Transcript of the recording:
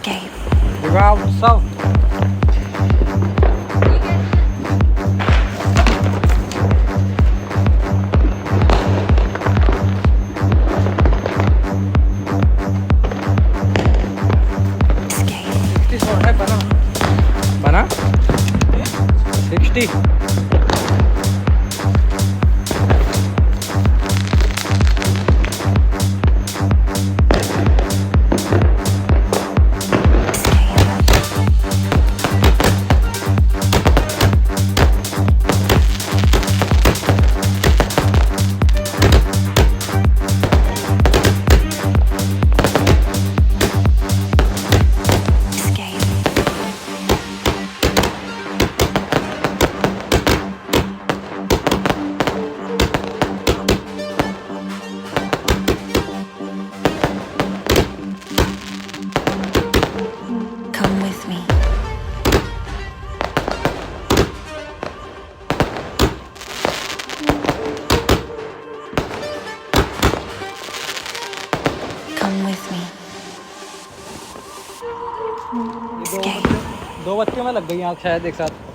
विवाह उत्सव। बना बना 60। Come with me. Come with me. दो बच्चों में लग गई आँख शायद एक साथ।